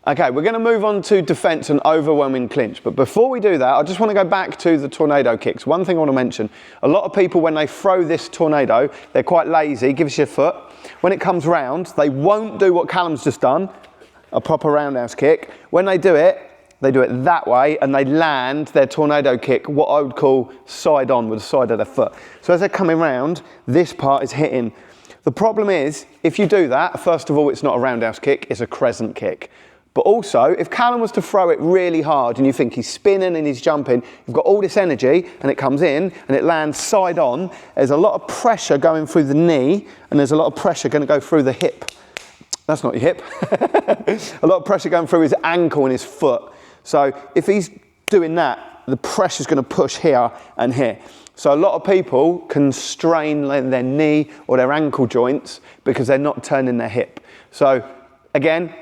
Okay, we're going to move on to defence and overwhelming clinch. But before we do that, I just want to go back to the tornado kicks. One thing I want to mention, a lot of people, when they throw this tornado, they're quite lazy, give us your foot. When it comes round, they won't do what Callum's just done, a proper roundhouse kick. When they do it that way, and they land their tornado kick, what I would call side on with the side of their foot. So as they're coming round, this part is hitting. The problem is, if you do that, first of all, it's not a roundhouse kick, it's a crescent kick. But also, if Callum was to throw it really hard and you think he's spinning and he's jumping, you've got all this energy and it comes in and it lands side on, there's a lot of pressure going through the knee and there's a lot of pressure going to go through the hip. That's not your hip. A lot of pressure going through his ankle and his foot. So if he's doing that, the pressure's going to push here and here. So a lot of people can strain their knee or their ankle joints because they're not turning their hip. So again,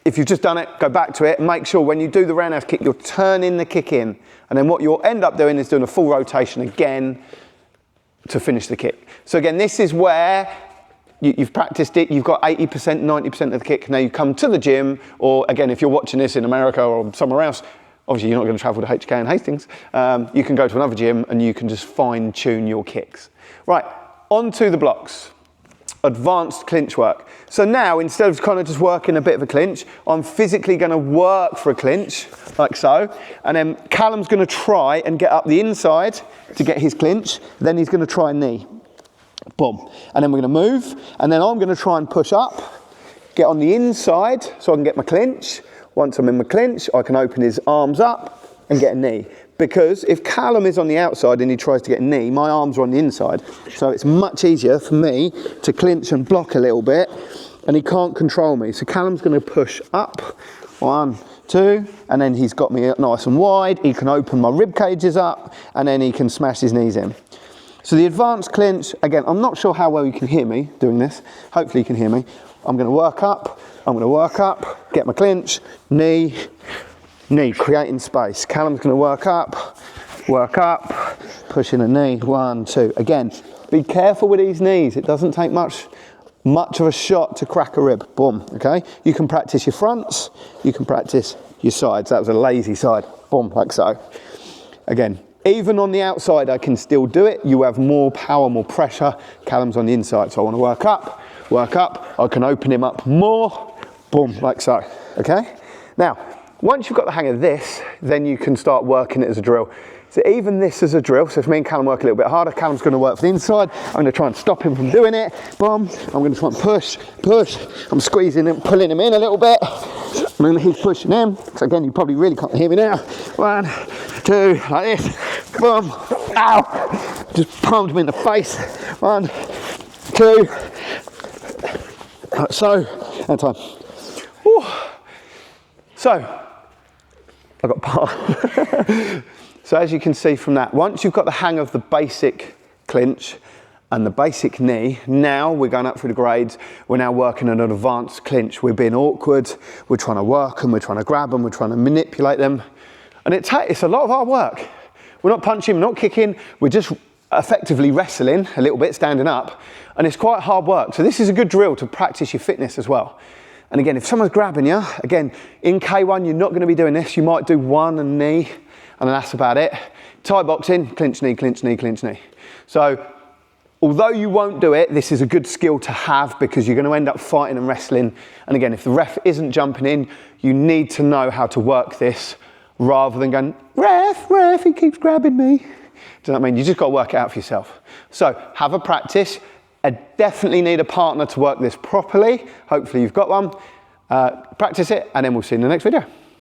if you've just done it, go back to it. Make sure when you do the roundhouse kick, you're turning the kick in. And then what you'll end up doing is doing a full rotation again to finish the kick. So again, this is where you've practiced it. You've got 80%, 90% of the kick. Now you come to the gym, or again, if you're watching this in America or somewhere else, obviously you're not going to travel to HK and Hastings. You can go to another gym and you can just fine tune your kicks. Right, on to the blocks. Advanced clinch work. So now, instead of kind of just working a bit of a clinch, I'm physically going to work for a clinch, like so, and then Callum's going to try and get up the inside to get his clinch, then he's going to try a knee. Boom. And then we're going to move, and then I'm going to try and push up, get on the inside so I can get my clinch. Once I'm in my clinch, I can open his arms up and get a knee. Because if Callum is on the outside and he tries to get a knee, my arms are on the inside. So it's much easier for me to clinch and block a little bit, and he can't control me. So Callum's going to push up, 1, 2, and then he's got me nice and wide. He can open my rib cages up, and then he can smash his knees in. So the advanced clinch, again, I'm not sure how well you can hear me doing this. Hopefully you can hear me. I'm going to work up, get my clinch, knee, creating space. Callum's going to work up, pushing a knee, 1, 2. Again, be careful with these knees. It doesn't take much of a shot to crack a rib. Boom, okay? You can practice your fronts, you can practice your sides. That was a lazy side. Boom, like so. Again, even on the outside, I can still do it. You have more power, more pressure. Callum's on the inside, so I want to work up. I can open him up more. Boom, like so, okay? Now, once you've got the hang of this, then you can start working it as a drill. So even this as a drill, so if me and Callum work a little bit harder, Callum's going to work for the inside. I'm going to try and stop him from doing it. Boom. I'm going to try and push. I'm squeezing him, pulling him in a little bit. And then he's pushing him. So again, you probably really can't hear me now. 1, 2, like this. Boom. Ow. Just palmed him in the face. 1, 2. Like so. And time. Whew. So, I got part. So as you can see from that, once you've got the hang of the basic clinch and the basic knee, now we're going up through the grades. We're now working on an advanced clinch. We're being awkward. We're trying to work them. We're trying to grab them. We're trying to manipulate them. And it's a lot of hard work. We're not punching, we're not kicking. We're just effectively wrestling a little bit, standing up. And it's quite hard work. So this is a good drill to practice your fitness as well. And again, if someone's grabbing you, again, in K1, you're not going to be doing this. You might do one and knee, and then that's about it. Thai boxing, clinch knee, clinch knee, clinch knee. So although you won't do it, this is a good skill to have because you're going to end up fighting and wrestling. And again, if the ref isn't jumping in, you need to know how to work this rather than going, ref, he keeps grabbing me. Does that mean you just got to work it out for yourself? So have a practice. I definitely need a partner to work this properly. Hopefully you've got one. Practice it, and then we'll see you in the next video.